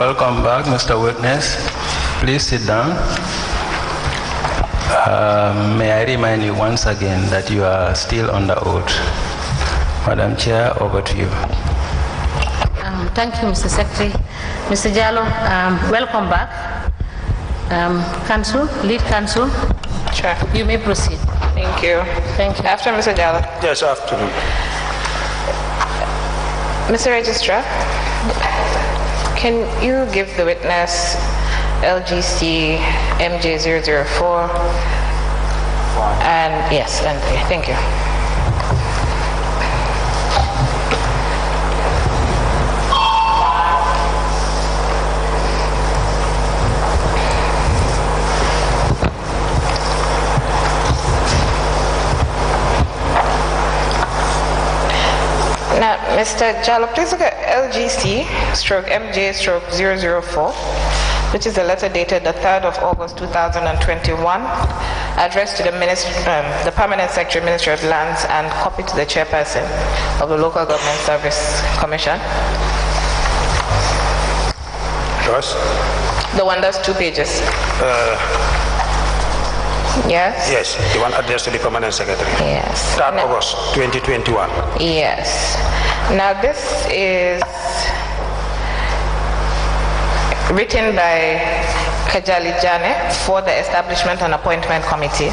Welcome back, Mr. Witness. Please sit down. May I remind you once again that you are still under oath. Madam Chair, over to you. Thank you, Mr. Secretary. Mr. Jallo, welcome back. Council, lead council. Chair. You may proceed. Thank you. Thank you. After Mr. Jallo. Yes, afternoon. Mr. Registrar, can you give the witness LGC MJ004 and yes, and thank you. Now, Mr. Jallo, please look at LGC stroke MJ stroke 004, which is a letter dated the 3rd of August 2021, addressed to the Permanent Secretary, Ministry of Lands, and copied to the Chairperson of the Local Government Service Commission. Joyce? The one that's 2 pages. Yes? Yes, the one addressed to the Permanent Secretary. Yes. 3rd August 2021. Yes. Now this is written by Kajali Jane for the Establishment and Appointment Committee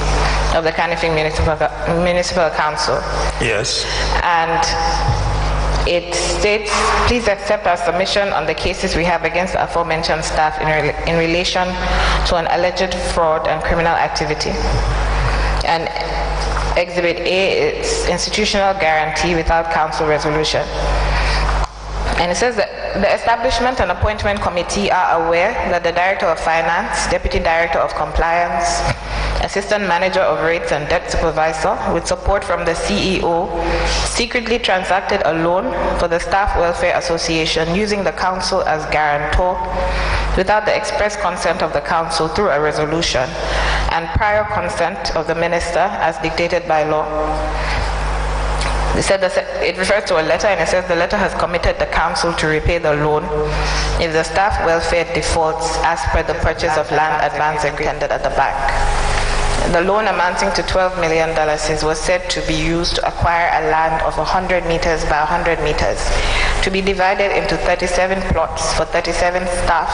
of the Kanifing Municipal Council. Yes. And it states, please accept our submission on the cases we have against the aforementioned staff in relation to an alleged fraud and criminal activity. And Exhibit A is institutional guarantee without council resolution. And it says that the Establishment and Appointment Committee are aware that the Director of Finance, Deputy Director of Compliance, Assistant Manager of Rates and Debt Supervisor, with support from the CEO, secretly transacted a loan for the Staff Welfare Association using the council as guarantor without the express consent of the council through a resolution and prior consent of the minister as dictated by law. They said that it refers to a letter, and it says the letter has committed the council to repay the loan if the staff welfare defaults as per the purchase of land advance intended at the bank. The loan amounting to $12 million was said to be used to acquire a land of 100 meters by 100 meters to be divided into 37 plots for 37 staff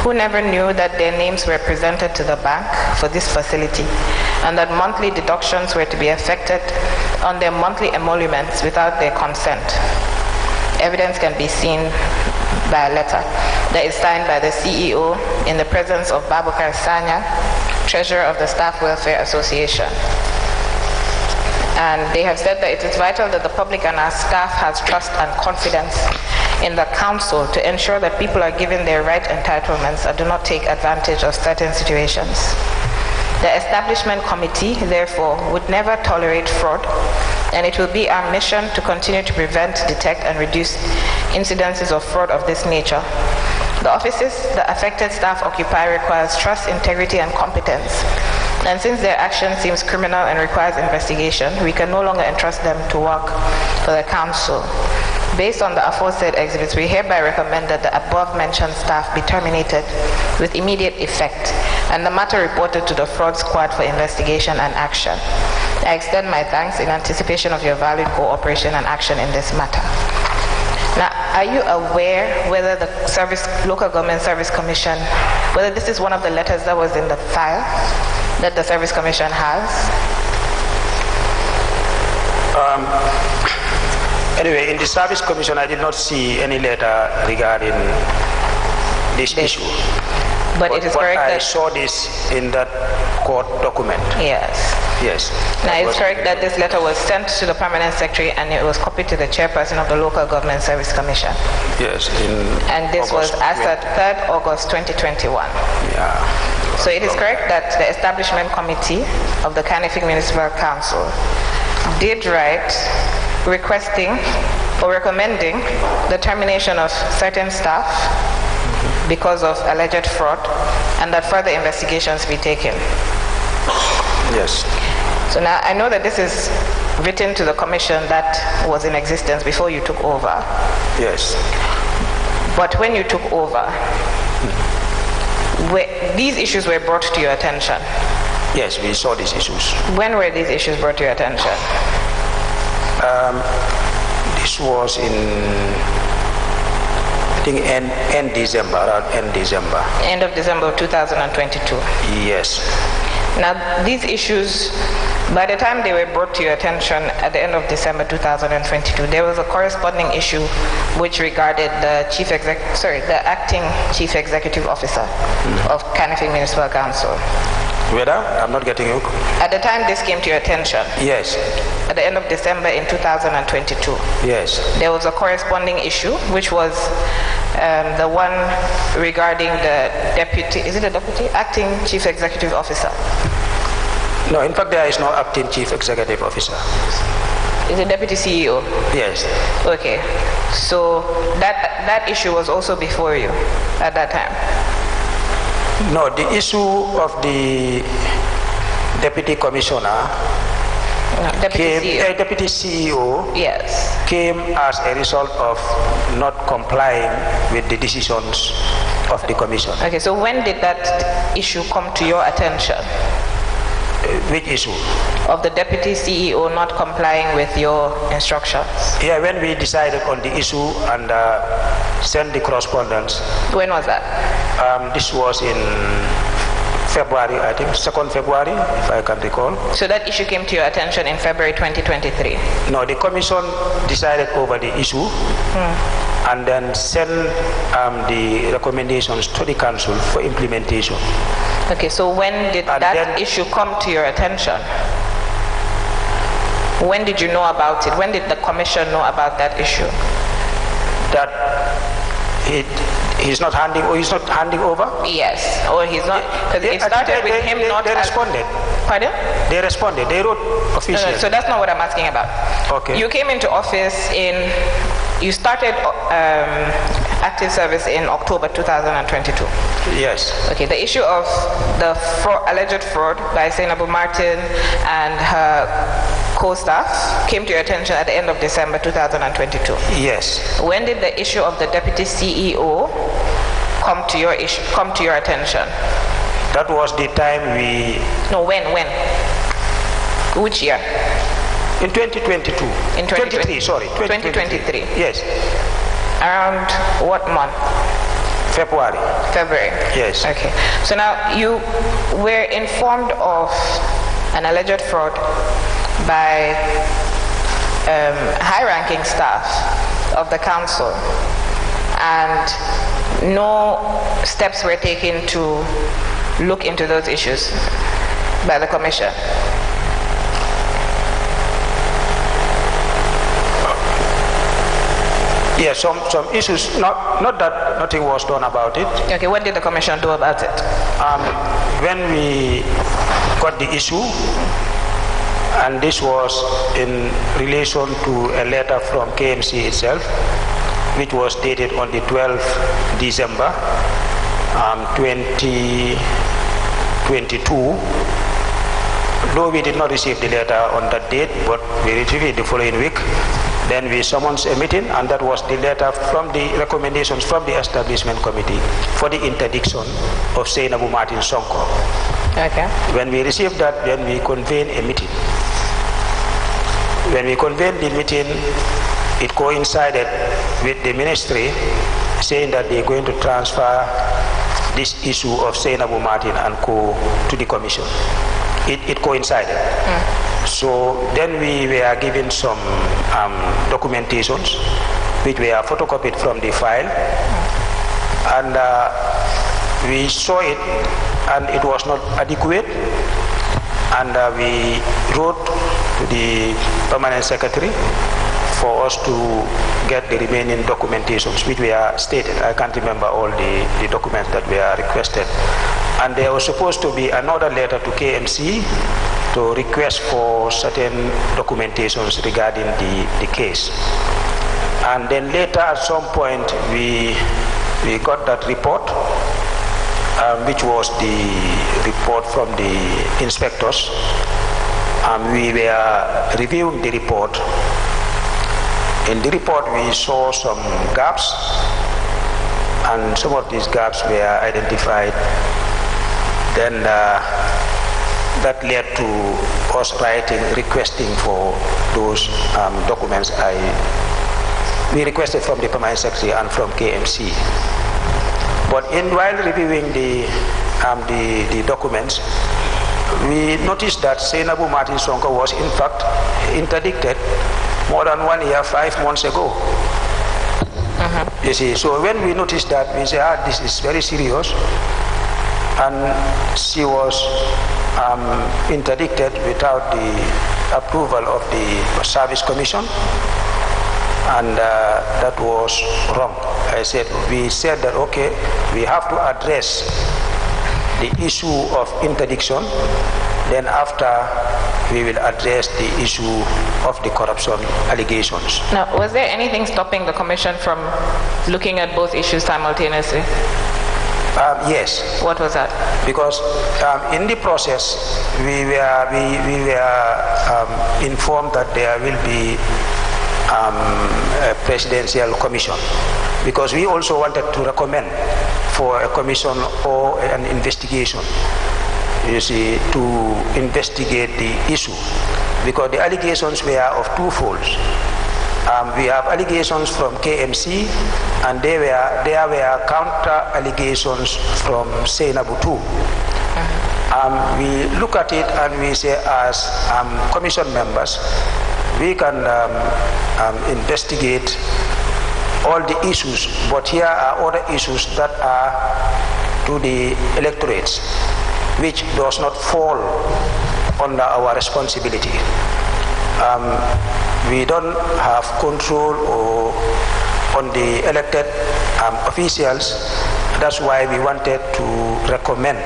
who never knew that their names were presented to the bank for this facility and that monthly deductions were to be effected on their monthly emoluments without their consent. Evidence can be seen by a letter that is signed by the CEO in the presence of Babukar Sanya, Treasurer of the Staff Welfare Association. And they have said that it is vital that the public and our staff has trust and confidence in the council to ensure that people are given their right entitlements and do not take advantage of certain situations. The Establishment Committee, therefore, would never tolerate fraud, and it will be our mission to continue to prevent, detect, and reduce incidences of fraud of this nature. The offices the affected staff occupy requires trust, integrity, and competence. And since their action seems criminal and requires investigation, we can no longer entrust them to work for the council. Based on the aforesaid exhibits, we hereby recommend that the above-mentioned staff be terminated with immediate effect, and the matter reported to the Fraud Squad for investigation and action. I extend my thanks in anticipation of your valued cooperation and action in this matter. Now, are you aware whether the Local Government Service Commission, whether this is one of the letters that was in the file that the Service Commission has? Anyway, in the Service Commission, I did not see any letter regarding this issue. But it is correct I that saw this in that court document. Yes. Yes. Now, it's correct that this letter was sent to the Permanent Secretary and it was copied to the Chairperson of the Local Government Service Commission. Yes. And this was as at 3rd August 2021. Yeah. So it is correct that the Establishment Committee of the Kanifing Municipal Council did write requesting or recommending the termination of certain staff because of alleged fraud and that further investigations be taken. Yes. So now I know that this is written to the commission that was in existence before you took over. Yes. But when you took over, these issues were brought to your attention. Yes, we saw these issues. When were these issues brought to your attention? This was in, I think, end December, around end December. End of December of 2022. Yes. Now, these issues, by the time they were brought to your attention at the end of December 2022, there was a corresponding issue which regarded the acting chief executive officer of Kanifing Municipal Council. Whether? I'm not getting you. At the time this came to your attention, Yes. at the end of December in 2022, Yes. there was a corresponding issue which was the one regarding the acting chief executive officer. No, in fact, there is no acting chief executive officer. Is it deputy CEO? Yes. Okay, so that issue was also before you at that time. No, the issue of the deputy commissioner deputy CEO Yes. came as a result of not complying with the decisions of the commission. Okay, so when did that issue come to your attention? Which issue? Of the deputy CEO not complying with your instructions? Yeah, when we decided on the issue and sent the correspondence. When was that? This was in February, I think, 2nd February, if I can recall. So that issue came to your attention in February 2023? No, the commission decided over the issue and then sent the recommendations to the council for implementation. Okay, so when did that issue come to your attention? When did you know about it? When did the commission know about that issue? That he's not handing over? Yes, or he's not, because it started with him not... They responded. Pardon? They responded. They wrote officially. No, so that's not what I'm asking about. Okay. You came into office you started active service in October 2022. Yes. Okay, the issue of the alleged fraud by Zainabu Martin and her co-staff came to your attention at the end of December 2022. Yes. When did the issue of the deputy CEO come to your attention? That was the time we... No, when? Which year? In 2022. In 2023, 23, sorry. 2023. Yes. Around what month? February. Yes. Okay. So now you were informed of an alleged fraud by high-ranking staff of the council, and no steps were taken to look into those issues by the commission. Yes, some issues, not that nothing was done about it. Okay, what did the commission do about it? When we got the issue, and this was in relation to a letter from KMC itself, which was dated on the 12th December 2022. Though we did not receive the letter on that date, but we received it the following week. Then we summoned a meeting, and that was the letter from the recommendations from the establishment committee for the interdiction of Zainabu Martin Sonko. Okay. When we received that, then we convened a meeting. When we convened the meeting, it coincided with the ministry saying that they're going to transfer this issue of Zainabu Martin and co to the commission. It coincided. So then we were given some documentations which were photocopied from the file, and we saw it, and it was not adequate, and we wrote to the permanent secretary for us to get the remaining documentations which were stated. I can't remember all the documents that were requested. And there was supposed to be another letter to KMC to request for certain documentations regarding the case. And then later at some point we got that report, which was the report from the inspectors. We were reviewing the report. In the report we saw some gaps and some of these gaps were identified. Then that led to us requesting for those documents we requested from the Permanent Secretary and from KMC. But while reviewing the documents, we noticed that Sainabou Martin Sonko was in fact interdicted more than 1 year, 5 months ago. You see, so when we noticed that, we said, this is very serious. And she was interdicted without the approval of the Service Commission. And that was wrong. We said that, okay, we have to address the issue of interdiction. Then after, we will address the issue of the corruption allegations. Now, was there anything stopping the Commission from looking at both issues simultaneously? Yes. What was that? Because in the process, we were informed that there will be a presidential commission, because we also wanted to recommend for a commission or an investigation, you see, to investigate the issue, because the allegations were of twofold. We have allegations from KMC, and there were counter allegations from Sainabou too. We look at it and we say, as commission members, we can investigate all the issues, but here are other issues that are to the electorates, which does not fall under our responsibility. We don't have control on the elected officials. That's why we wanted to recommend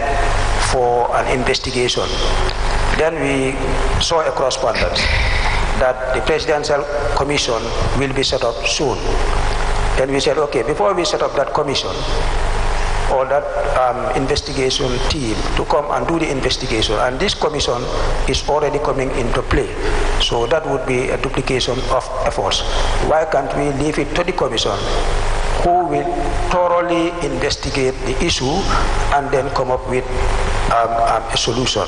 for an investigation. Then we saw a correspondence that the Presidential Commission will be set up soon. Then we said, okay, before we set up that commission or that investigation team to come and do the investigation, and this commission is already coming into play, so that would be a duplication of efforts. Why can't we leave it to the commission, who will thoroughly investigate the issue and then come up with a solution?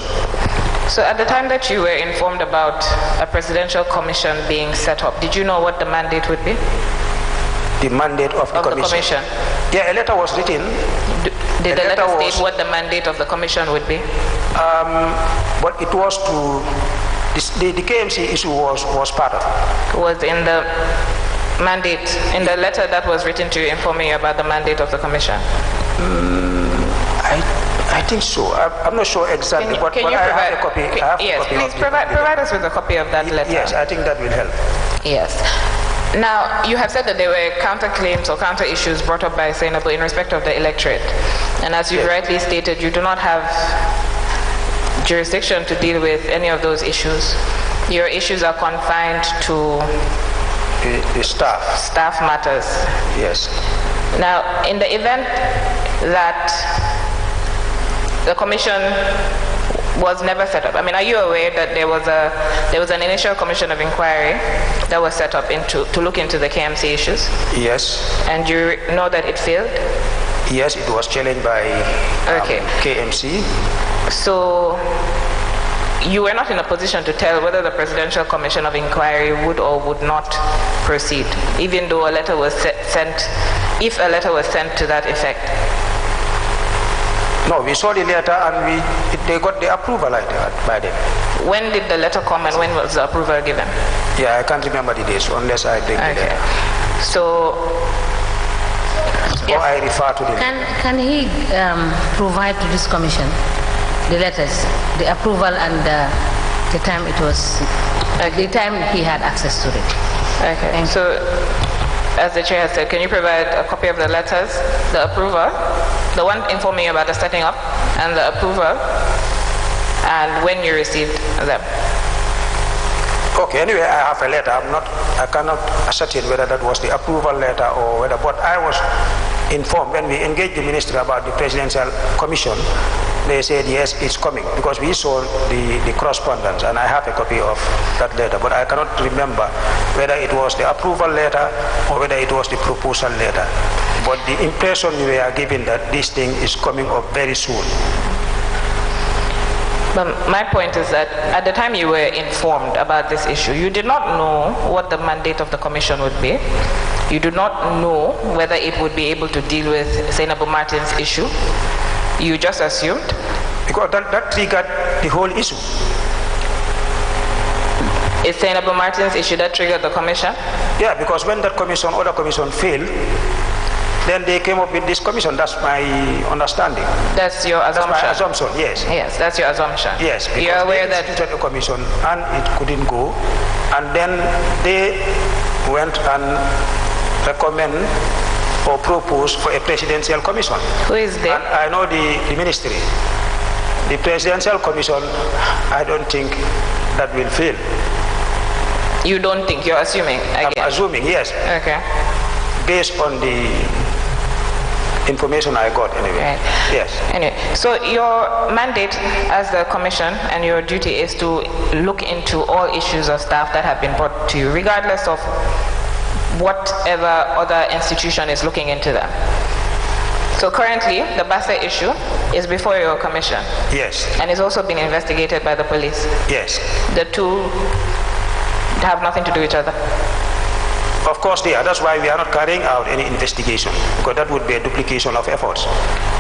So at the time that you were informed about a presidential commission being set up, did you know what the mandate would be? The mandate of the commission? Yeah, a letter was written. Did the letter state what the mandate of the commission would be? But it was to, the KMC issue was part of it. Was in the mandate, in the letter that was written to you informing you about the mandate of the commission? I think so. I'm not sure exactly, but I have a copy. Yes, please provide us with a copy of that letter. Yes, I think that will help. Yes. Now, you have said that there were counter-claims or counter-issues brought up by Sainabou in respect of the electorate. And as you rightly stated, you do not have jurisdiction to deal with any of those issues. Your issues are confined to the staff matters. Yes. Now, in the event that the commission was never set up, I mean, are you aware that there was an initial commission of inquiry that was set up to look into the KMC issues? Yes. And you know that it failed? Yes, it was challenged by KMC. So you were not in a position to tell whether the Presidential Commission of Inquiry would or would not proceed, even though a letter was sent, if a letter was sent to that effect? No, we saw the letter and they got the approval by them. When did the letter come and when was the approval given? Yeah, I can't remember the dates unless I bring the letter. So, or I refer to the letter. Can he provide to this commission the letters, the approval and the time it was, the time he had access to it? Okay. So, as the chair has said, can you provide a copy of the letters, the approval, the one informing you about the setting up, and the approval, and when you received them? Okay, anyway, I have a letter. I cannot ascertain whether that was the approval letter or whether, but I was informed when we engaged the ministry about the Presidential Commission. They said, yes, it's coming, because we saw the correspondence, and I have a copy of that letter, but I cannot remember whether it was the approval letter or whether it was the proposal letter. But the impression we are given that this thing is coming up very soon. But my point is that at the time you were informed about this issue, you did not know what the mandate of the commission would be. You do not know whether it would be able to deal with Senabu Martin's issue. You just assumed. Because that triggered the whole issue. Is Senabu Martin's issue that triggered the commission? Yeah, because when that commission, other commission failed, then they came up with this commission. That's my understanding. That's your assumption? That's my assumption, yes. Yes, that's your assumption. Yes, because you're aware they instituted a commission and it couldn't go. And then they went and recommend or propose for a presidential commission. Who is they? And I know the ministry. The presidential commission, I don't think that will fail. You don't think, you're assuming again? I'm assuming, yes. Okay. Based on the information I got anyway. Right. Yes. Anyway, so your mandate as the commission and your duty is to look into all issues of staff that have been brought to you, regardless of whatever other institution is looking into them. So currently, the Bassa issue is before your commission. Yes. And it's also been investigated by the police. Yes. The two have nothing to do with each other. Of course they are. That's why we are not carrying out any investigation, because that would be a duplication of efforts.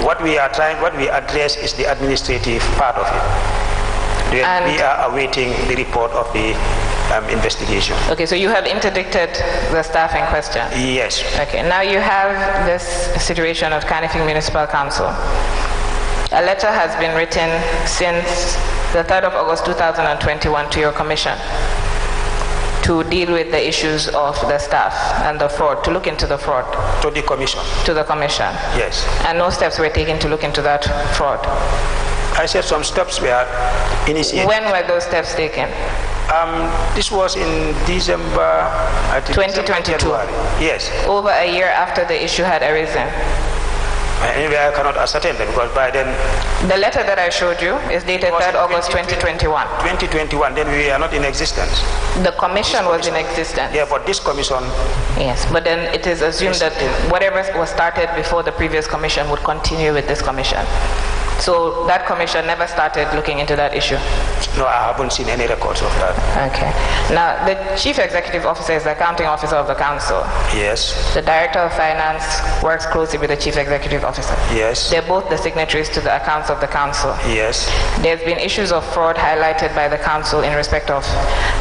What we address is the administrative part of it. And we are awaiting the report of the investigation. Okay, so you have interdicted the staff in question? Yes. Okay, now you have this situation of Kanifing Municipal Council. A letter has been written since the 3rd of August 2021 to your commission to deal with the issues of the staff and the fraud, to look into the fraud. To the commission? To the commission. Yes. And no steps were taken to look into that fraud? I said some steps were initiated. When were those steps taken? This was in December, I think 2022. January. Yes. Over a year after the issue had arisen. Anyway, I cannot ascertain that because by then... The letter that I showed you is dated 3rd August 2021. 2021, then we are not in existence. The commission was in existence. Yeah, but this commission... Yes, but then it is assumed that whatever was started before the previous commission would continue with this commission. So that commission never started looking into that issue? No, I haven't seen any records of that. Okay. Now, the chief executive officer is the accounting officer of the council. Yes. The director of finance works closely with the chief executive officer. Yes. They're both the signatories to the accounts of the council. Yes. There's been issues of fraud highlighted by the council in respect of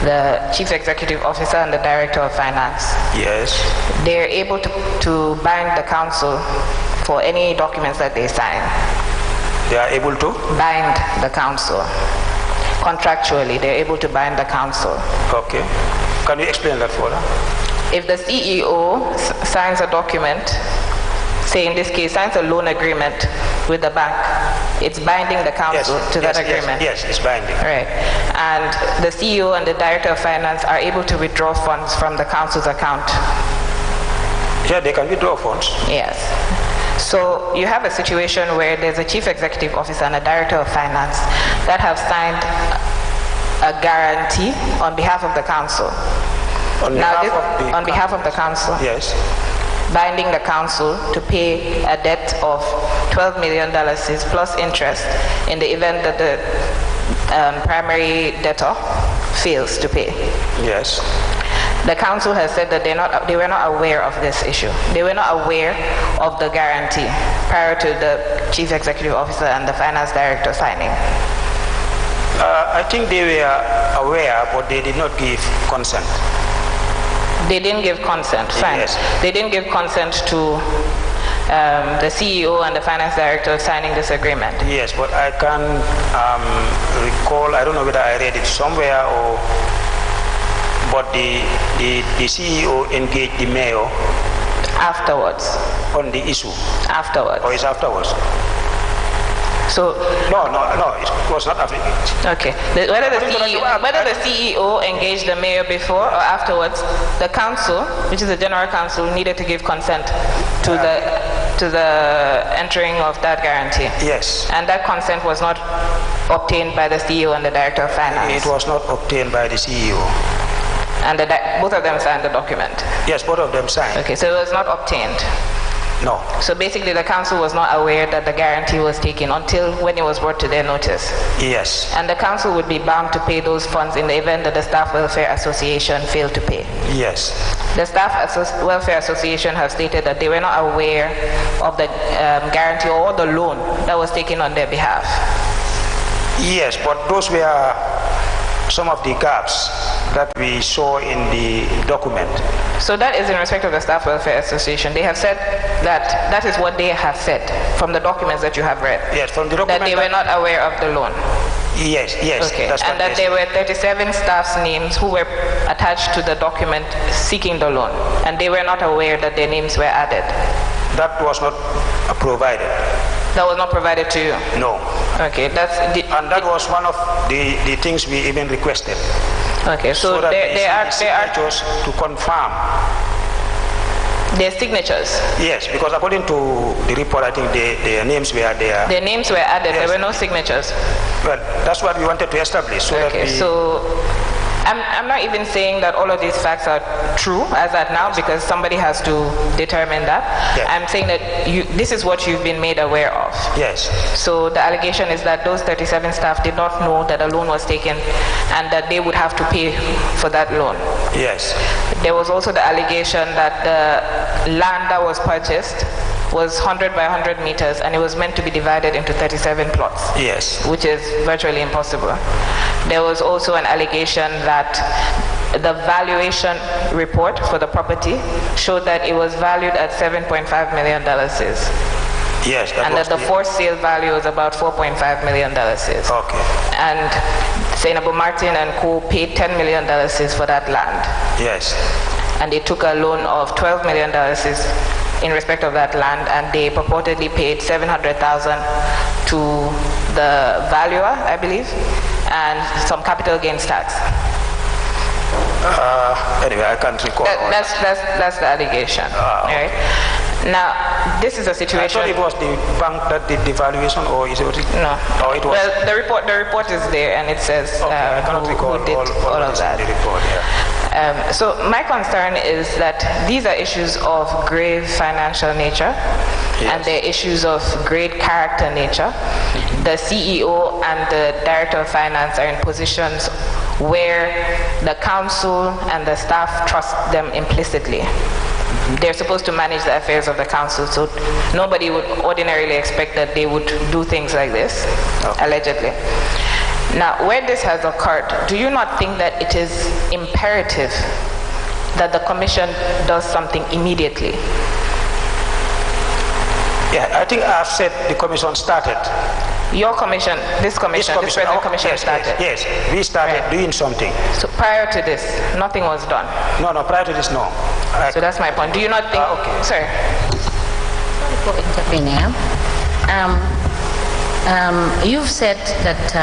the chief executive officer and the director of finance. Yes. They're able to bind the council for any documents that they sign. They are able to? Bind the council. Contractually, they're able to bind the council. Okay. Can you explain that further? If the CEO signs a document, say in this case, signs a loan agreement with the bank, it's binding the council to that agreement. Yes, it's binding. Right. And the CEO and the director of finance are able to withdraw funds from the council's account. Yeah, they can withdraw funds. Yes. So you have a situation where there's a chief executive officer and a director of finance that have signed a guarantee on behalf of the council. On behalf of the council. Yes. Binding the council to pay a debt of $12 million plus interest in the event that the primary debtor fails to pay. Yes. The council has said that they were not aware of this issue. They were not aware of the guarantee prior to the chief executive officer and the finance director signing. I think they were aware, but they did not give consent. They didn't give consent, fine. Yes. They didn't give consent to the CEO and the finance director signing this agreement. Yes, but I can recall, I don't know whether I read it somewhere or... But the CEO engaged the mayor afterwards on the issue. Afterwards. Or it's afterwards. So no, it was not afterwards. Okay. Whether the CEO engaged the mayor before or afterwards, the council, which is the general council, needed to give consent to the entering of that guarantee. Yes. And that consent was not obtained by the CEO and the director of finance. It was not obtained by the CEO. And both of them signed the document? Yes, both of them signed. Okay, so it was not obtained. No. So basically the council was not aware that the guarantee was taken until when it was brought to their notice. Yes. And the council would be bound to pay those funds in the event that the Staff Welfare Association failed to pay. Yes. The Staff Welfare Association have stated that they were not aware of the guarantee or the loan that was taken on their behalf. Yes, but those were some of the gaps that we saw in the document. So that is in respect of the Staff Welfare Association. They have said that that is what they have said from the documents that you have read. Yes, from the document. That they were not aware of the loan. Yes, yes. Okay. That's and that there were 37 staff's names who were attached to the document seeking the loan, and they were not aware that their names were added. That was not provided. That was not provided to you? No. Okay, and that was one of the things we even requested. Okay, so that there are signatures to confirm. Their signatures? Yes, because according to the report, I think their names were there. Their names were added, yes. There were no signatures? Well, that's what we wanted to establish. So okay, that so I'm not even saying that all of these facts are true as at now, because somebody has to determine that. Yes. I'm saying that this is what you've been made aware of. Yes. So the allegation is that those 37 staff did not know that a loan was taken and that they would have to pay for that loan. Yes. There was also the allegation that the land that was purchased was 100 by 100 meters and it was meant to be divided into 37 plots. Yes. Which is virtually impossible. There was also an allegation that the valuation report for the property showed that it was valued at $7.5 million. Yes. And that the for sale value was about $4.5 million. Okay. And Zainabu Martin and co paid $10 million for that land. Yes. And they took a loan of $12 million in respect of that land, and they purportedly paid $700,000 to the valuer, I believe, and some capital gains tax. Anyway, I can't recall. That's the allegation. Okay. Right? Now, this is a situation. I thought it was the bank that did the valuation, or is it? No. Oh, it was. Well, the report is there, and it says I cannot recall who did all of that. The report, yeah. So my concern is that these are issues of grave financial nature, yes. and they're issues of great character nature. The CEO and the Director of Finance are in positions where the council and the staff trust them implicitly. They're supposed to manage the affairs of the council, so nobody would ordinarily expect that they would do things like this, allegedly. Now, where this has occurred, do you not think that it is imperative that the commission does something immediately? Yeah, I think I've said the commission started. Your commission, this present commission yes, started? Yes, we started doing something. So prior to this, nothing was done? No, prior to this, no. So that's my point. Do you not think... okay. Sir? Sorry for intervening. You've said that...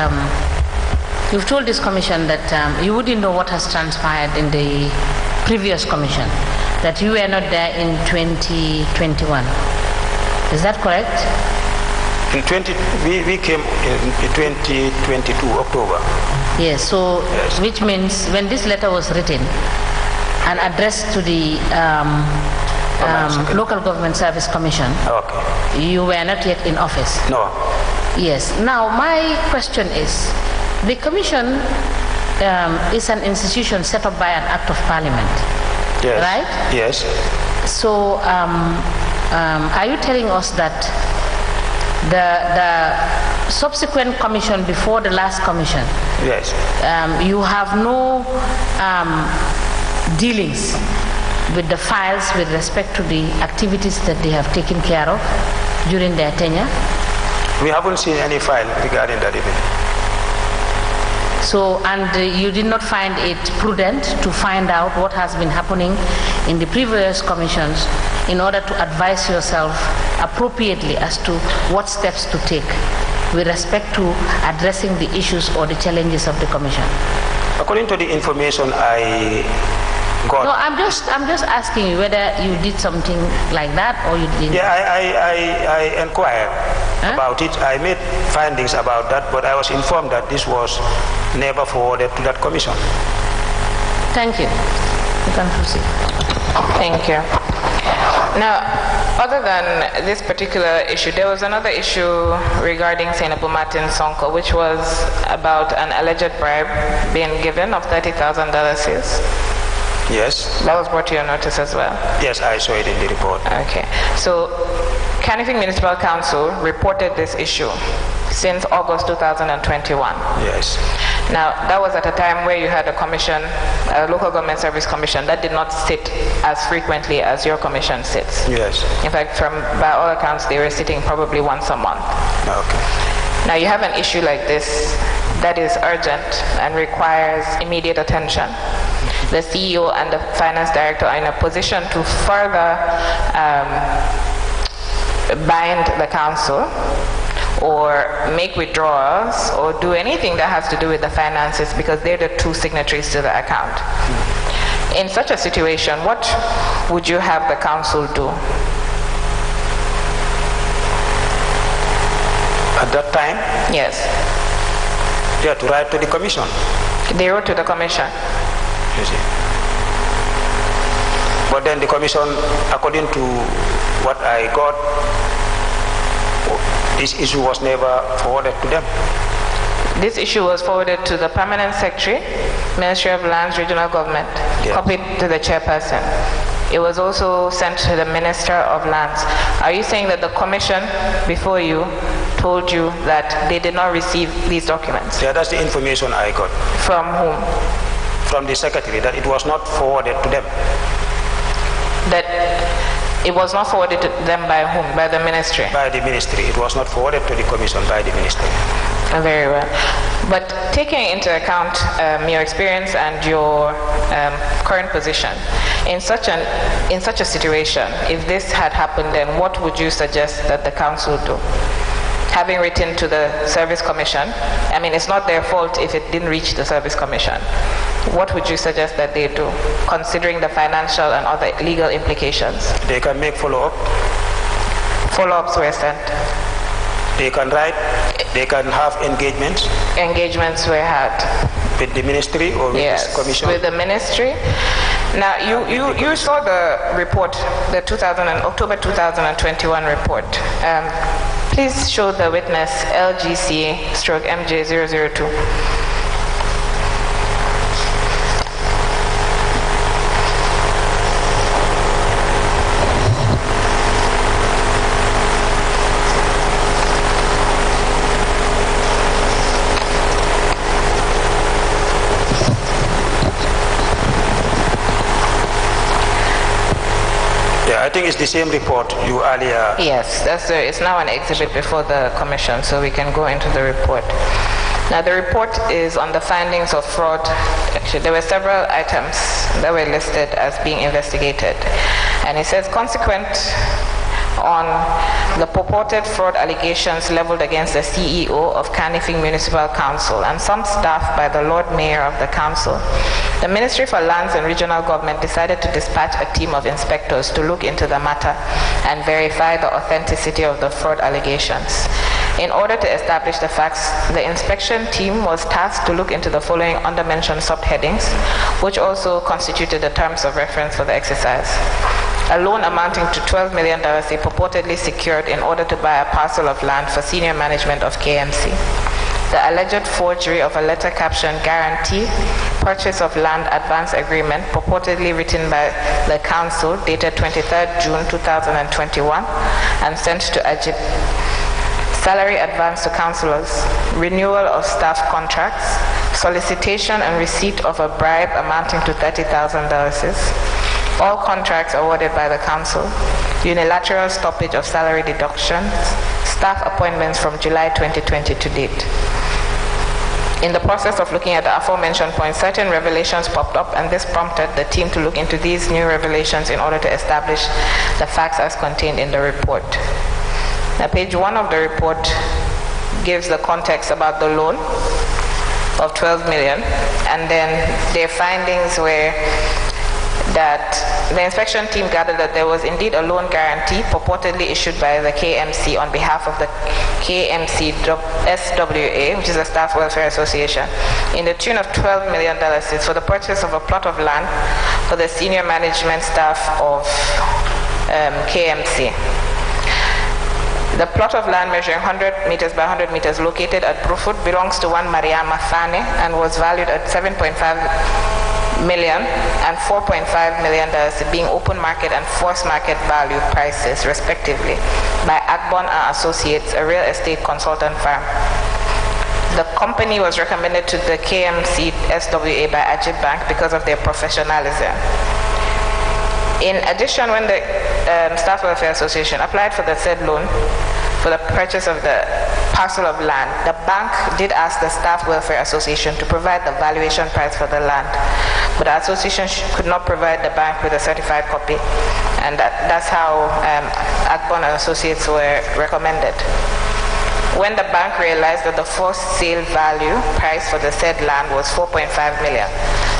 you've told this commission that you wouldn't know what has transpired in the previous commission, that you were not there in 2021. Is that correct? We came in 2022, October. Yes, so yes. Which means when this letter was written and addressed to the Local Government Service Commission, okay. You were not yet in office? No. Yes. Now, my question is, the commission is an institution set up by an act of parliament, yes. right? Yes. So, are you telling us that the subsequent commission before the last commission, yes, you have no dealings with the files with respect to the activities that they have taken care of during their tenure? We haven't seen any file regarding that even. So, and you did not find it prudent to find out what has been happening in the previous commissions in order to advise yourself appropriately as to what steps to take with respect to addressing the issues or the challenges of the commission? According to the information I got. No, I'm just asking you whether you did something like that or you didn't. Yeah, I inquired about it. I made findings about that, but I was informed that this was never forwarded to that commission. Thank you. You can proceed. Thank you. Now, other than this particular issue, there was another issue regarding Senabu Martin Sonko, which was about an alleged bribe being given of $30,000. Yes. That was brought to your notice as well? Yes, I saw it in the report. Okay. So, Kanifing Municipal Council reported this issue since August 2021. Yes. Now, that was at a time where you had a commission, a local government service commission, that did not sit as frequently as your commission sits. Yes. In fact, by all accounts, they were sitting probably once a month. Okay. Now, you have an issue like this that is urgent and requires immediate attention. The CEO and the finance director are in a position to further bind the council or make withdrawals or do anything that has to do with the finances, because they're the two signatories to the account. In such a situation, what would you have the council do? At that time? Yes. Yeah, to write to the commission. They wrote to the commission. You see. But then the commission, according to what I got, this issue was never forwarded to them. This issue was forwarded to the Permanent Secretary, Ministry of Lands, Regional Government, yes. Copied to the chairperson. It was also sent to the Minister of Lands. Are you saying that the commission before you told you that they did not receive these documents? Yeah, that's the information I got. From whom? From the secretary, that it was not forwarded to them. That it was not forwarded to them by whom? By the ministry? By the ministry. It was not forwarded to the commission by the ministry. Very well. But taking into account your experience and your current position, in such a situation, if this had happened, then what would you suggest that the council do? Having written to the service commission, I mean, it's not their fault if it didn't reach the service commission. What would you suggest that they do, considering the financial and other legal implications? They can make follow-up. Follow-ups were sent. They can write. They can have engagements. Engagements were had. With the ministry or with yes, the commission? With the ministry. Now, you saw the report, the October 2021 report. Please show the witness LGC/MJ002. I think it's the same report you earlier. Yes, it's now an exhibit before the commission, so we can go into the report. Now, the report is on the findings of fraud. Actually, there were several items that were listed as being investigated. And it says, consequent on the purported fraud allegations leveled against the CEO of Kanifing Municipal Council and some staff by the Lord Mayor of the Council, the Ministry for Lands and Regional Government decided to dispatch a team of inspectors to look into the matter and verify the authenticity of the fraud allegations. In order to establish the facts, the inspection team was tasked to look into the following undermentioned subheadings, which also constituted the terms of reference for the exercise. A loan amounting to $12 million they purportedly secured in order to buy a parcel of land for senior management of KMC. The alleged forgery of a letter captioned guarantee, purchase of land advance agreement purportedly written by the council dated 23rd June 2021 and sent to Ajib. Salary advance to councillors, renewal of staff contracts, solicitation and receipt of a bribe amounting to $30,000, all contracts awarded by the council, unilateral stoppage of salary deductions, staff appointments from July 2020 to date. In the process of looking at the aforementioned points, certain revelations popped up, and this prompted the team to look into these new revelations in order to establish the facts as contained in the report. Now, page 1 of the report gives the context about the loan of $12 million, and then their findings were that the inspection team gathered that there was indeed a loan guarantee purportedly issued by the KMC on behalf of the KMC SWA, which is a Staff Welfare Association, in the tune of $12 million for the purchase of a plot of land for the senior management staff of KMC. The plot of land measuring 100 meters by 100 meters located at Brufut belongs to one Mariama Fane and was valued at $7.5 million and $4.5 million being open market and forced market value prices respectively by Agbon and Associates, a real estate consultant firm. The company was recommended to the KMC SWA by Ajib Bank because of their professionalism. In addition, when the Staff Welfare Association applied for the said loan for the purchase of the parcel of land, the bank did ask the Staff Welfare Association to provide the valuation price for the land, but the association could not provide the bank with a certified copy, and that's how Agbon and Associates were recommended. When the bank realized that the forced sale value price for the said land was $4.5 million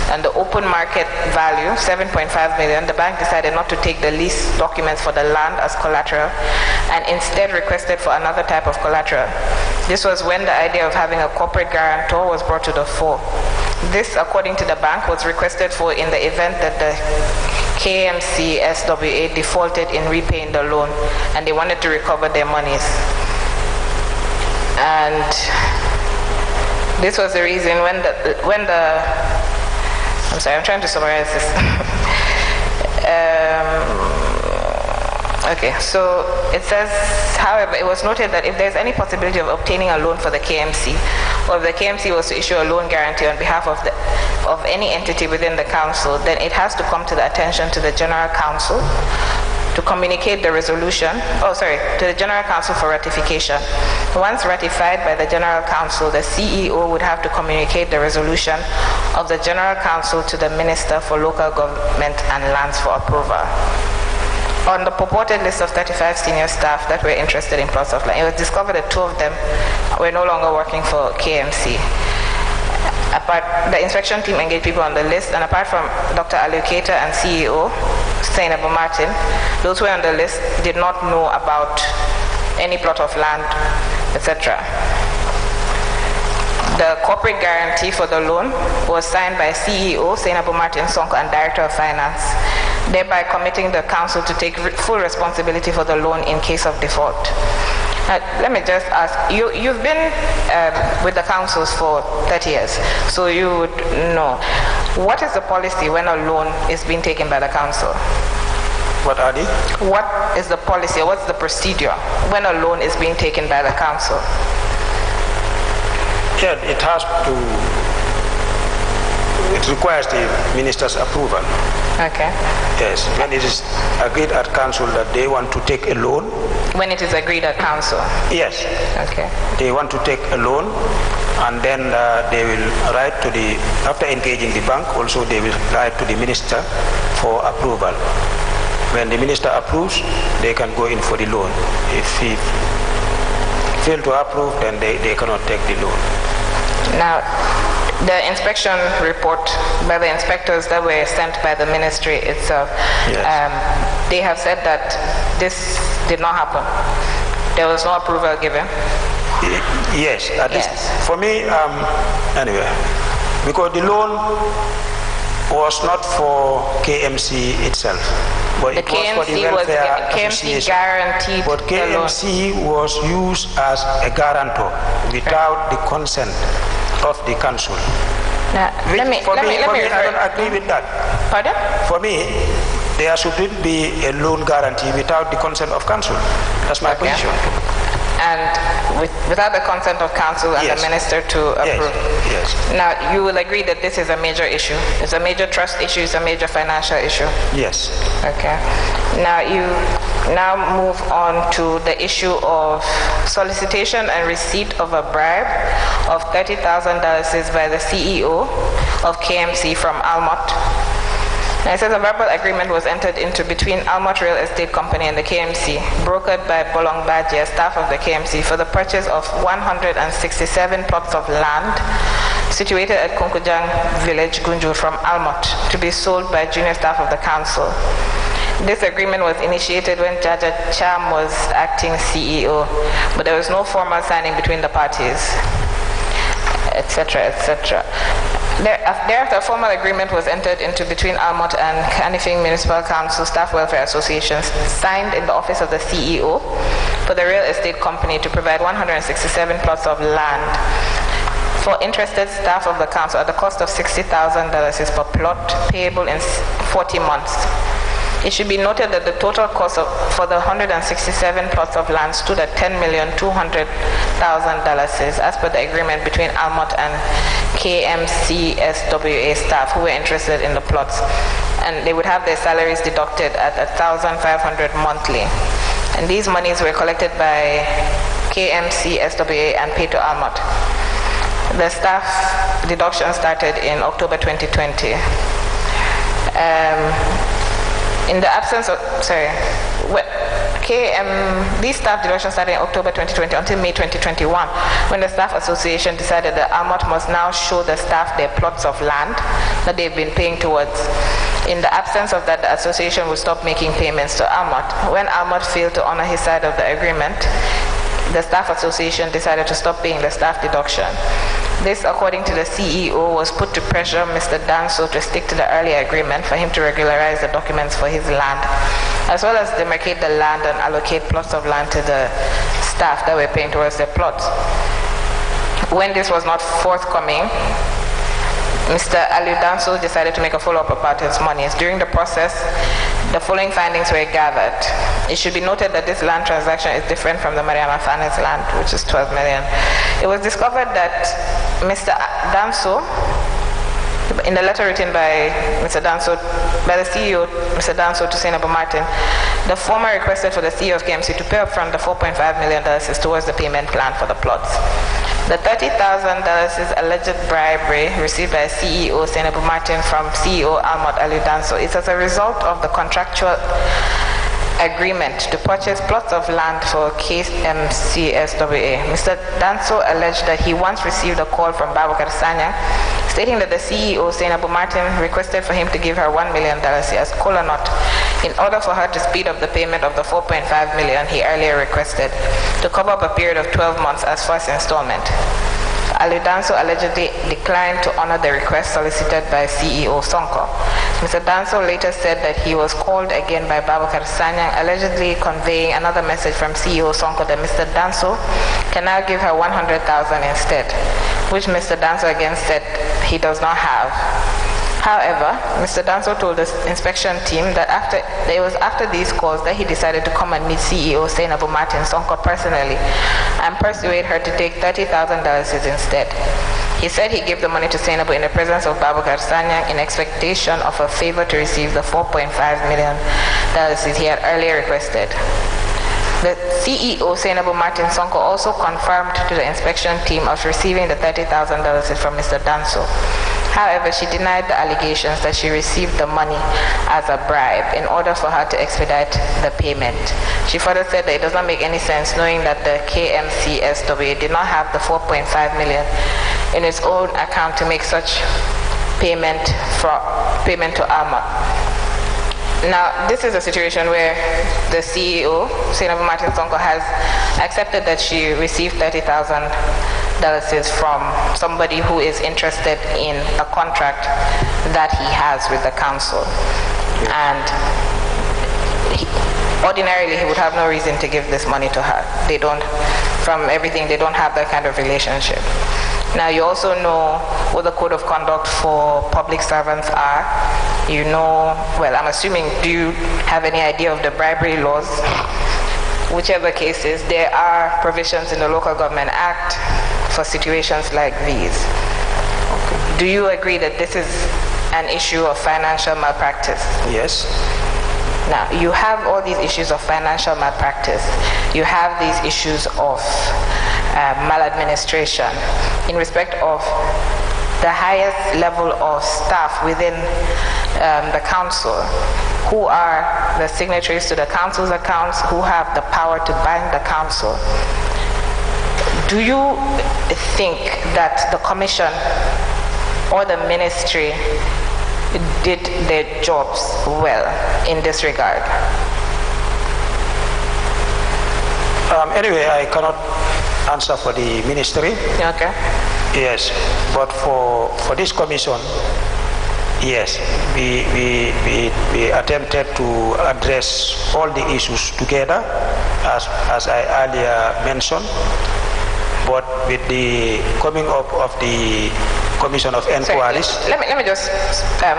and the open market value $7.5 million, the bank decided not to take the lease documents for the land as collateral and instead requested for another type of collateral. This was when the idea of having a corporate guarantor was brought to the fore. This, according to the bank, was requested for in the event that the KMC SWA defaulted in repaying the loan and they wanted to recover their monies. And this was the reason when the I'm sorry, I'm trying to summarize this. Okay, so it says, however, it was noted that if there's any possibility of obtaining a loan for the KMC, or if the KMC was to issue a loan guarantee on behalf of any entity within the council, then it has to come to the attention to the General Council to communicate the resolution, to the General Council for ratification. Once ratified by the General Council, the CEO would have to communicate the resolution of the General Council to the Minister for Local Government and Lands for approval. On the purported list of 35 senior staff that were interested in plots of land, it was discovered that 2 of them were no longer working for KMC. The inspection team engaged people on the list, and apart from Dr. Allocator and CEO Zainabu Martin, those who were on the list did not know about any plot of land, etc. The corporate guarantee for the loan was signed by CEO Zainabu Martin Sonko and Director of Finance, thereby committing the council to take full responsibility for the loan in case of default. Let me just ask, you've been with the councils for 30 years, so you would know. What is the policy when a loan is being taken by the council? What are they? What is the policy, or what's the procedure when a loan is being taken by the council? Yeah, it requires the minister's approval. Okay. Yes, when it is agreed at council that they want to take a loan. When it is agreed at council? Yes. Okay. They want to take a loan, and then they will write to after engaging the bank, also they will write to the minister for approval. When the minister approves, they can go in for the loan. If he fail to approve, then they cannot take the loan. Now, the inspection report by the inspectors that were sent by the ministry itself, yes. They have said that this did not happen. There was no approval given. Yes, at least for me, anyway, because the loan was not for KMC itself, but it was for the welfare association. Guaranteed but KMC was used as a guarantor without the consent of the council. Now, let me I don't agree with that. Pardon? For me, there shouldn't be a loan guarantee without the consent of council. That's my position. And without the consent of council and the minister to approve. Yes. Now, you will agree that this is a major issue. It's a major trust issue. It's a major financial issue. Yes. Okay. Now, you move on to the issue of solicitation and receipt of a bribe of $30,000 by the CEO of KMC from Almot. Now, it says a verbal agreement was entered into between Almot Real Estate Company and the KMC, brokered by Bolong Bajia, staff of the KMC, for the purchase of 167 plots of land situated at Kunkujang Village, Gunjur, from Almot to be sold by junior staff of the council. This agreement was initiated when Jaja Cham was acting CEO, but there was no formal signing between the parties, etc., etc. Thereafter, a formal agreement was entered into between Almont and Kanifing Municipal Council Staff Welfare Associations, signed in the office of the CEO, for the real estate company to provide 167 plots of land for interested staff of the council at the cost of $60,000 per plot, payable in 40 months. It should be noted that the total cost for the 167 plots of land stood at $10,200,000 as per the agreement between Almont and KMCSWA staff who were interested in the plots, and they would have their salaries deducted at $1,500 monthly. And these monies were collected by KMCSWA and paid to Almont. The staff deduction started in October 2020. In the absence of, these staff deductions started in October 2020 until May 2021, when the staff association decided that Almont must now show the staff their plots of land that they've been paying towards. In the absence of that, the association would stop making payments to Almont. When Almont failed to honor his side of the agreement, the staff association decided to stop paying the staff deduction. This, according to the CEO, was put to pressure Mr. Danso to stick to the earlier agreement for him to regularize the documents for his land, as well as demarcate the land and allocate plots of land to the staff that were paying towards their plots. When this was not forthcoming, Mr. Aliu Danso decided to make a follow-up about his monies. During the process, the following findings were gathered. It should be noted that this land transaction is different from the Mariama Fanes land, which is 12 million. It was discovered that Mr. Danso, in the letter written by Mr. Danso, by the CEO, Mr. Danso, to Sainabou Martin, the former requested for the CEO of KMC to pay up front the $4.5 million towards the payment plan for the plots. The $30,000 is alleged bribery received by CEO Sainabou Martin from CEO Almont Aliu Danso. It's as a result of the contractual agreement to purchase plots of land for KMCSWA. Mr. Danso alleged that he once received a call from Baboucarr Sanyang stating that the CEO, Sainabou Martin, requested for him to give her $1 million as kola nut in order for her to speed up the payment of the $4.5 million he earlier requested to cover up a period of 12 months as first installment. Aliu Danso allegedly declined to honor the request solicited by CEO Sonko. Mr. Danso later said that he was called again by Baboucarr Sanyang, allegedly conveying another message from CEO Sonko that Mr. Danso can now give her $100,000 instead, which Mr. Danso again said he does not have. However, Mr. Danso told the inspection team that it was after these calls that he decided to come and meet CEO Sainabou Martin Sonko personally and persuade her to take $30,000 instead. He said he gave the money to Sainabou in the presence of Baboucarr Sanyang in expectation of a favor to receive the $4.5 million he had earlier requested. The CEO, Sainabou Martin Sonko, also confirmed to the inspection team of receiving the $30,000 from Mr. Danso. However, she denied the allegations that she received the money as a bribe in order for her to expedite the payment. She further said that it does not make any sense knowing that the KMCSWA did not have the $4.5 million in its own account to make such payment to Almont. Now, this is a situation where the CEO, Sainabou Martin Sonko, has accepted that she received $30,000 from somebody who is interested in a contract that he has with the council. And ordinarily, he would have no reason to give this money to her. They don't, from everything, they don't have that kind of relationship. Now, you also know what the code of conduct for public servants are. You know, well, I'm assuming, do you have any idea of the bribery laws? Whichever case is, there are provisions in the Local Government Act for situations like these. Okay. Do you agree that this is an issue of financial malpractice? Yes. Now, you have all these issues of financial malpractice. You have these issues of maladministration in respect of the highest level of staff within the council, who are the signatories to the council's accounts, who have the power to bind the council. Do you think that the commission or the ministry did their jobs well in this regard? Anyway, I cannot answer for the ministry. Okay. Yes, but for this commission, yes, we attempted to address all the issues together, as I earlier mentioned. But with the coming up of the Commission of Inquiries... Let me just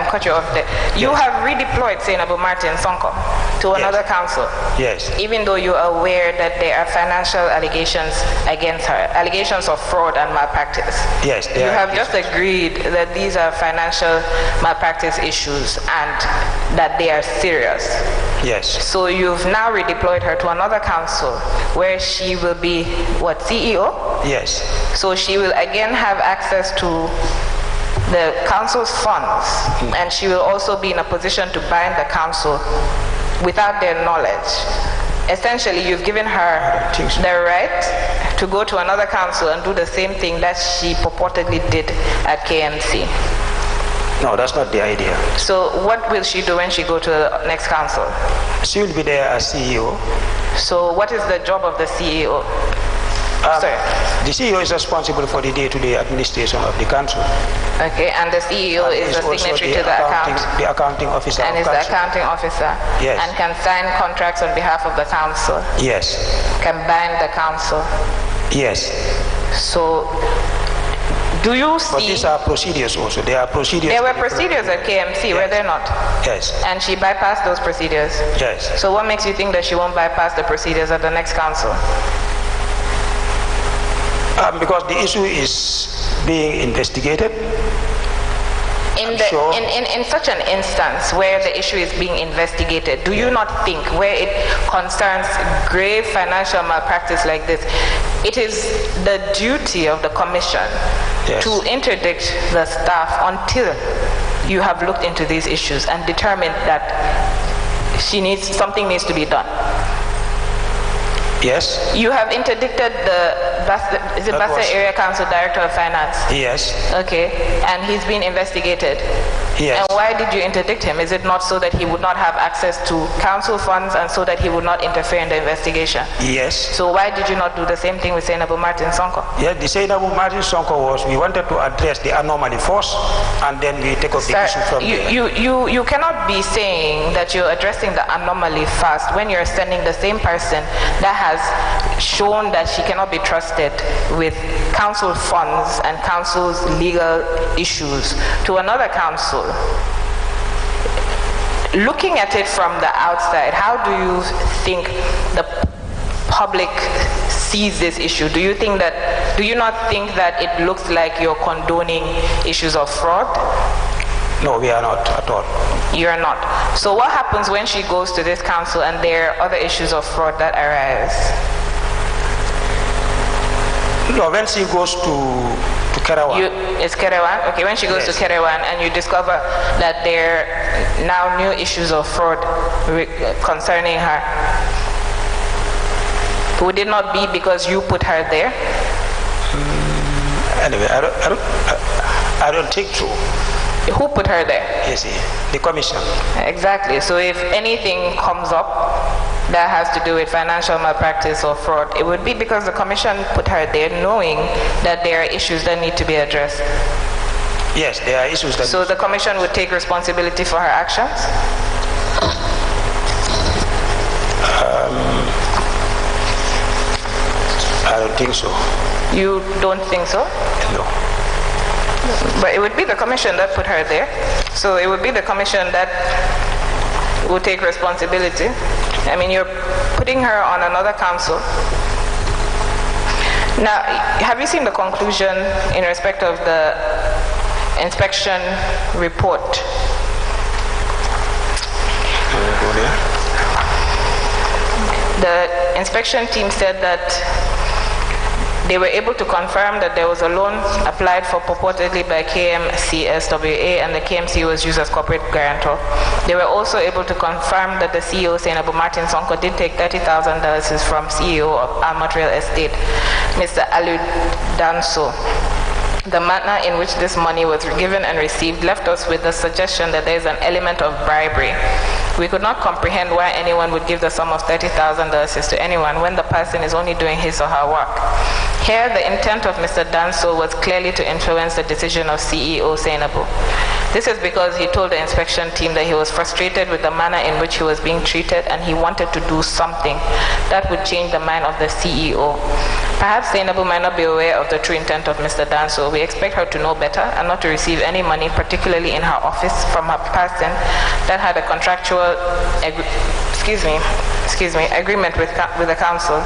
cut you off there. You have redeployed Zainabu Martin Sonko to another council. Yes. Even though you are aware that there are financial allegations against her, allegations of fraud and malpractice. Yes. You have just agreed that these are financial malpractice issues and that they are serious. Yes. So you've now redeployed her to another council where she will be, what, CEO? Yes. So she will again have access to the council's funds, and she will also be in a position to bind the council without their knowledge. Essentially, you've given her the right to go to another council and do the same thing that she purportedly did at KMC. No, that's not the idea. So what will she do when she go to the next council? She will be there as CEO. So what is the job of the CEO? The CEO is responsible for the day-to-day administration of the council. Okay, and the CEO is the signatory to the account. The accounting officer. And is the accounting officer. Yes. And can sign contracts on behalf of the council. Yes. Can bind the council. Yes. So, do you see? But these are procedures also. There are procedures. There were procedures at KMC, were there not? Yes. And she bypassed those procedures. Yes. So what makes you think that she won't bypass the procedures at the next council? Because the issue is being investigated. In such an instance where the issue is being investigated, do you not think, where it concerns grave financial malpractice like this, it is the duty of the commission to interdict the staff until you have looked into these issues and determined that something needs to be done? Yes. You have interdicted the Bassa Area Council Director of Finance. Yes. Okay, and he's been investigated. Yes. And why did you interdict him? Is it not so that he would not have access to council funds and so that he would not interfere in the investigation? Yes. So why did you not do the same thing with Zainabu Martin Sonko? Yes, the Zainabu Martin Sonko was, we wanted to address the anomaly first, and then we take up the issue from there. You cannot be saying that you're addressing the anomaly first when you're sending the same person that has shown that she cannot be trusted with council funds and council's legal issues to another council. Looking at it from the outside, how do you think the public sees this issue? Do you not think that it looks like you're condoning issues of fraud? No, we are not at all. You're not. So what happens when she goes to this council and there are other issues of fraud that arise? No, when she goes to Kerewan. It's Kerewan? Okay, when she goes to Kerewan and you discover that there are now new issues of fraud concerning her, would it not be because you put her there? Anyway, I don't think so. Who put her there? Yes, the commission. Exactly. So if anything comes up that has to do with financial malpractice or fraud, it would be because the commission put her there knowing that there are issues that need to be addressed. Yes, there are issues that... So the commission would take responsibility for her actions? I don't think so. You don't think so? No. But it would be the commission that put her there. So it would be the commission that would take responsibility. I mean, you're putting her on another council. Now, have you seen the conclusion in respect of the inspection report? The inspection team said that they were able to confirm that there was a loan applied for purportedly by KMCSWA and the KMC was used as corporate guarantor. They were also able to confirm that the CEO, Zainabu Martin Sonko, did take $30,000 from CEO of Almond Real Estate, Mr. Alu Danso. The manner in which this money was given and received left us with the suggestion that there is an element of bribery. We could not comprehend why anyone would give the sum of $30,000 to anyone when the person is only doing his or her work. Here, the intent of Mr. Danso was clearly to influence the decision of CEO Sainabu. This is because he told the inspection team that he was frustrated with the manner in which he was being treated and he wanted to do something that would change the mind of the CEO. Perhaps Sainabu might not be aware of the true intent of Mr. Danso. We expect her to know better and not to receive any money, particularly in her office, from a person that had a contractual agreement with the council.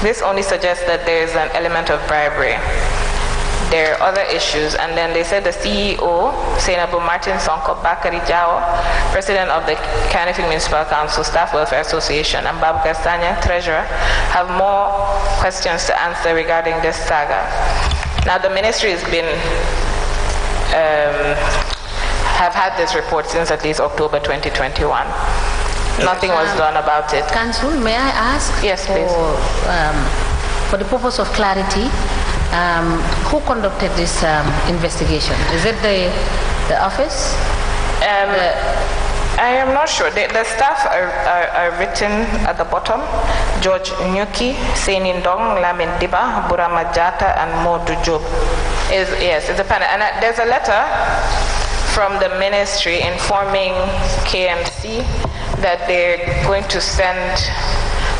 This only suggests that there is an element of bribery. There are other issues, and then they said the CEO, Sainabu Martin Sonko Bakari Jao, President of the Kanifing Municipal Council Staff Welfare Association, and Babu Kastanya, Treasurer, have more questions to answer regarding this saga. Now, the ministry has been have had this report since at least October 2021. Nothing was done about it. Council, may I ask? Yes, please. For the purpose of clarity, who conducted this investigation? Is it the office? I am not sure. The staff are written at the bottom. George Nyuki, Senin Dong, Lamin Diba, Burama Jata, and Modu Job. Yes, it's a panel. And there's a letter from the ministry informing KMC that they're going to send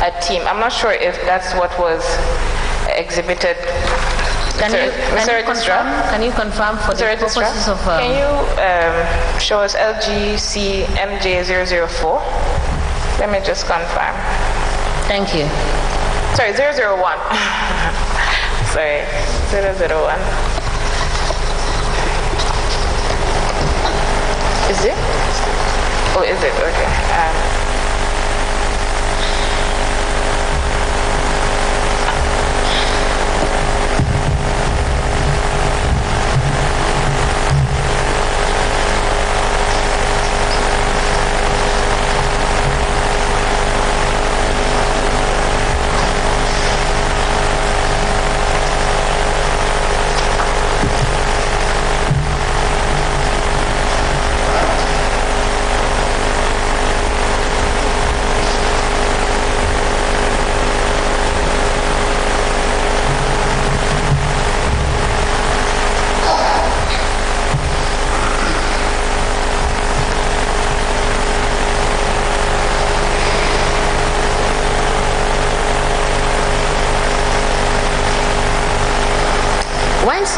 a team. I'm not sure if that's what was exhibited. Can you confirm for the purposes of... Can you show us LGC MJ004? Let me just confirm. Thank you. Sorry, 001. Sorry, 001. Is it? Oh, is it? Okay.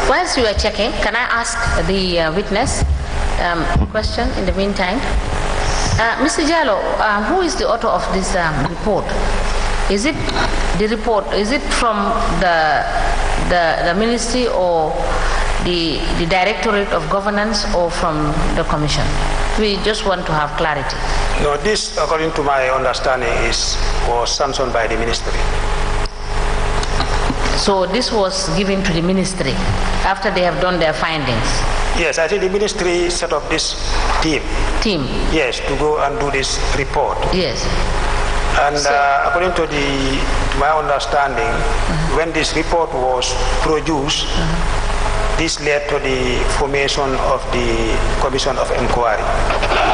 Whilst you are checking, can I ask the witness a question in the meantime? Mr. Jallo, who is the author of this report? Is it the report? Is it from the ministry or the Directorate of Governance or from the Commission? We just want to have clarity. No, this, according to my understanding, was sanctioned by the ministry. So this was given to the ministry after they have done their findings? Yes, I think the ministry set up this team. Yes, to go and do this report. Yes. And according to my understanding, when this report was produced, this led to the formation of the Commission of Inquiry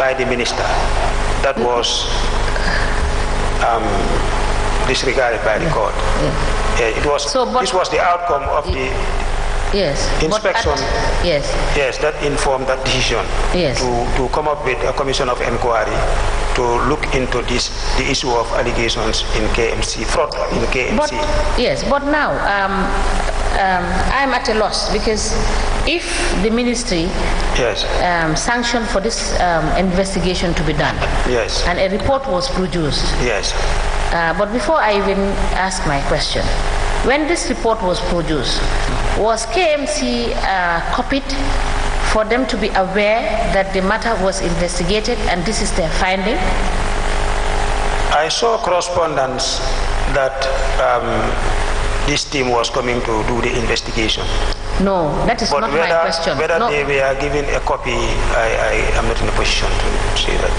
by the minister. That was disregarded by the court. It was. This was the outcome of the inspection. Yes, that informed that decision. To come up with a Commission of Inquiry to look into the issue of allegations in KMC, fraud in KMC. But now I'm at a loss because if the ministry sanctioned for this investigation to be done, and a report was produced, but before I even ask my question, when this report was produced, was KMC copied for them to be aware that the matter was investigated and this is their finding? I saw correspondence that this team was coming to do the investigation. No, that is not my question. Whether they were given a copy, I am not in a position to say that.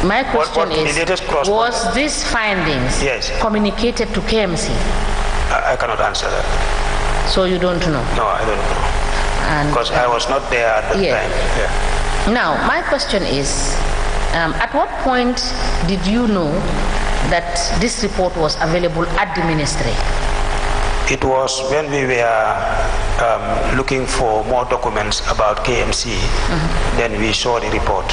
My question is, was these findings communicated to KMC? I cannot answer that. So you don't know? No, I don't know. Because I was not there at that time. Now, my question is, at what point did you know that this report was available at the ministry? It was when we were looking for more documents about KMC, then we saw the report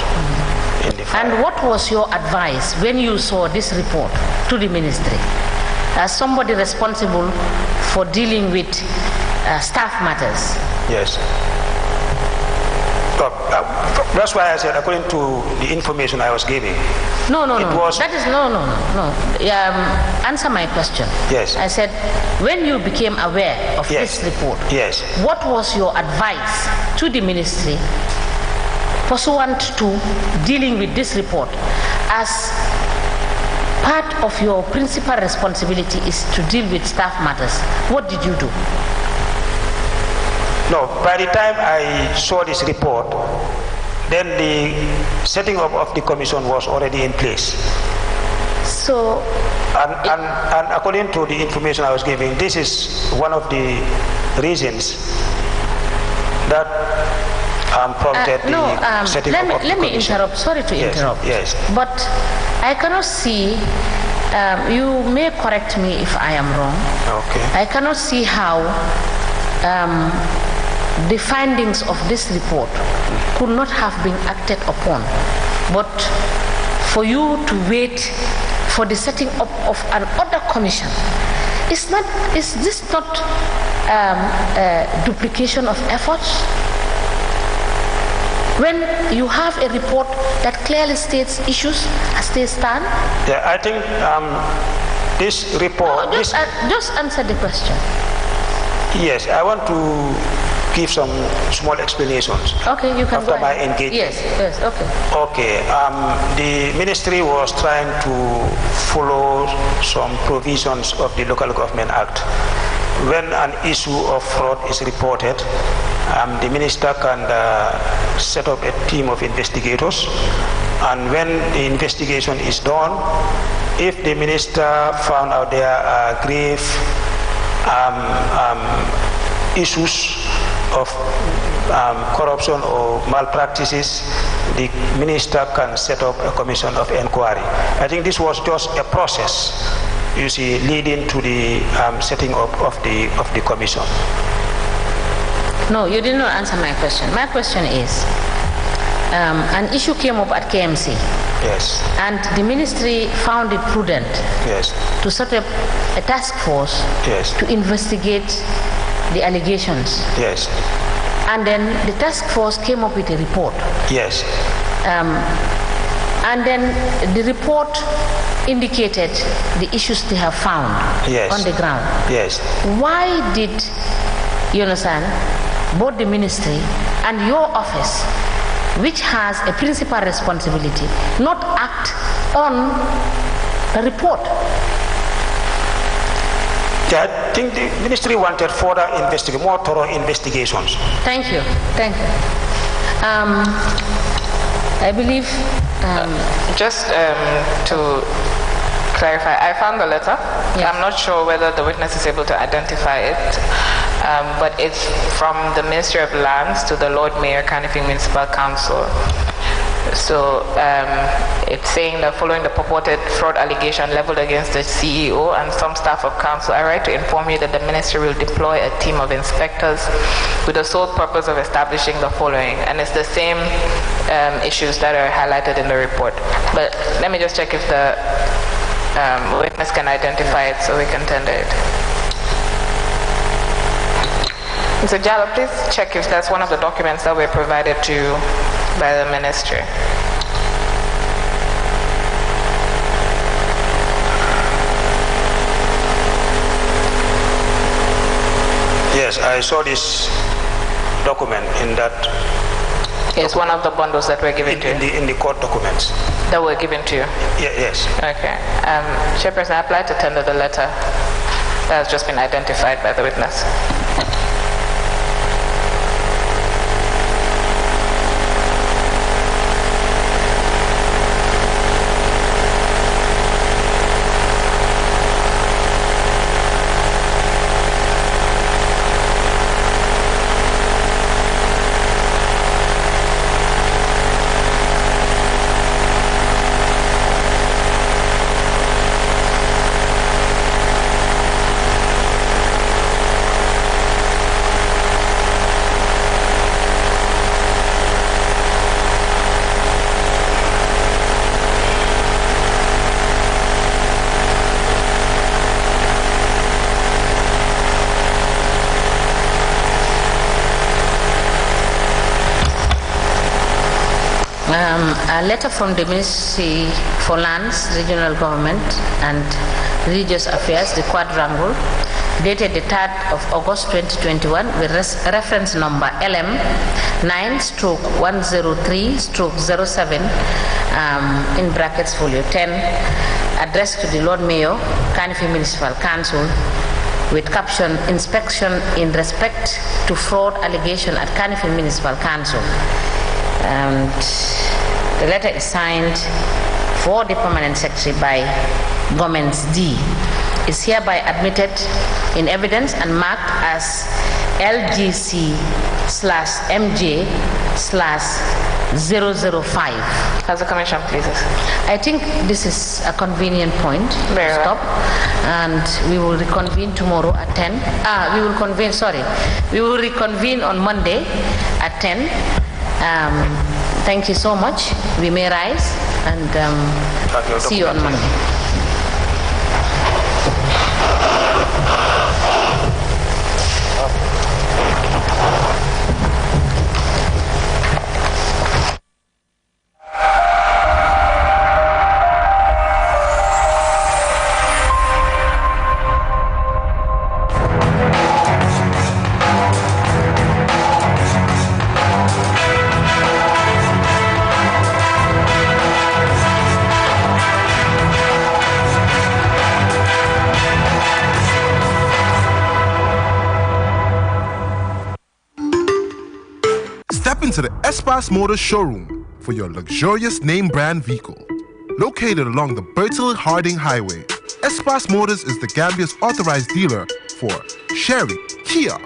in the file. And what was your advice when you saw this report to the ministry? As somebody responsible for dealing with staff matters. Yes. That's why I said, according to the information I was giving. No. That is no. Answer my question. Yes. I said, when you became aware of this report, yes, what was your advice to the ministry pursuant to dealing with this report? As part of your principal responsibility is to deal with staff matters, what did you do? No, by the time I saw this report, then the setting up of the commission was already in place. So, and according to the information I was giving, this is one of the reasons that prompted the setting up of the commission. Let me interrupt. Sorry to interrupt. Yes. But I cannot see. You may correct me if I am wrong. Okay. I cannot see how the findings of this report could not have been acted upon, but for you to wait for the setting up of another commission. Is this not duplication of efforts? When you have a report that clearly states issues as they stand? Yeah, I think this report... No, just answer the question. Yes, I want to give some small explanations. Okay, you can after my engagement. Yes, okay. Okay, the ministry was trying to follow some provisions of the Local Government Act. When an issue of fraud is reported, the minister can set up a team of investigators, and when the investigation is done, if the minister found out there are grave issues of corruption or malpractices, the minister can set up a commission of inquiry. I think this was just a process, you see, leading to the setting up of the commission. No, you did not answer my question. My question is, an issue came up at KMC. Yes. And the ministry found it prudent. Yes. To set up a task force. Yes. To investigate the allegations. Yes. And then the task force came up with a report. Yes. And then the report indicated the issues they have found. Yes. On the ground. Yes. Why did, you understand, both the ministry and your office, which has a principal responsibility, not act on the report? Yeah, I think the ministry wanted further more thorough investigations. Thank you. I believe... just to clarify, I found the letter. Yes. I'm not sure whether the witness is able to identify it, but it's from the Ministry of Lands to the Lord Mayor, Kanifing Municipal Council. So it's saying that following the purported fraud allegation leveled against the CEO and some staff of council, I write to inform you that the ministry will deploy a team of inspectors with the sole purpose of establishing the following. And it's the same issues that are highlighted in the report. But let me just check if the witness can identify it so we can tender it. Mr. Jallo, please check if that's one of the documents that were provided to you by the ministry. Yes, I saw this document in that. It's one of the bundles that were given to you. In the court documents. That were given to you? Yes. Okay. Chairperson, I applied to tender the letter that has just been identified by the witness. A letter from the Ministry for Lands, Regional Government and Religious Affairs, the Quadrangle, dated the 3rd of August 2021 with reference number LM 9/103/07 in brackets folio 10, addressed to the Lord Mayor, Kanifi Municipal Council, with caption inspection in respect to fraud allegation at Kanifi Municipal Council. And the letter is signed for the permanent secretary by Gomez D. Is hereby admitted in evidence and marked as LGC/MJ/005. Has the commission, please? I think this is a convenient point to stop, and we will reconvene tomorrow at 10. We will reconvene on Monday at 10. Thank you so much. We may rise and see you on Monday. To the Espas Motors showroom for your luxurious name brand vehicle. Located along the Bertil Harding Highway, Espas Motors is the Gambia's authorized dealer for Chery, Kia,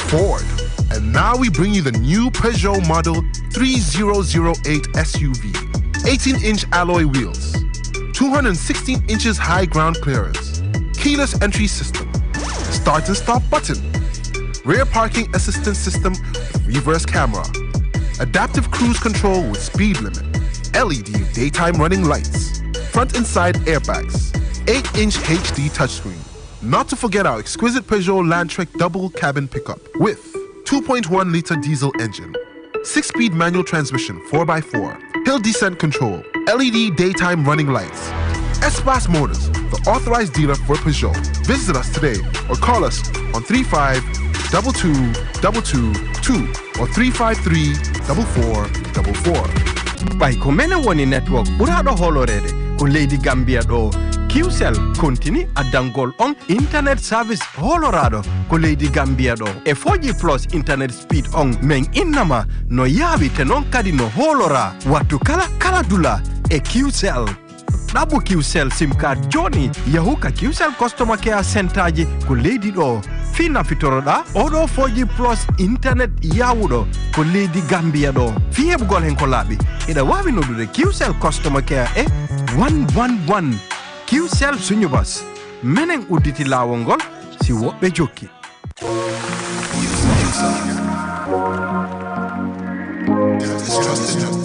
Ford, and now we bring you the new Peugeot model 3008 SUV. 18-inch alloy wheels, 216 inches high ground clearance, keyless entry system, start and stop button, rear parking assistance system with reverse camera, adaptive cruise control with speed limit, LED daytime running lights, front and side airbags, 8-inch HD touchscreen. Not to forget our exquisite Peugeot Landtrek double cabin pickup with 2.1-liter diesel engine, 6-speed manual transmission 4x4, hill descent control, LED daytime running lights. Espas Motors, the authorized dealer for Peugeot. Visit us today or call us on 35-2222 or 353-4444. By Komene Woni Network, Burado Holorede, ko Lady Gambia do. QCell continue a dangol on internet service holorado ko Lady Gambia do. E 4G plus internet speed on men innama no yabi tenon kadi no holora. Watu kala dula e QCell. Nabu QCell SIM card Johnny Yahuka QCell customer care center ji ko Lady do. Fina fitoroda odo 4G plus internet yawudo ko Lady Gambia do. Fiye bugol hen ko labi. Ida wawi nodude QCell customer care 111 QCell sunyubas. Menen uditi lawongol si wobe jokki. Trusted.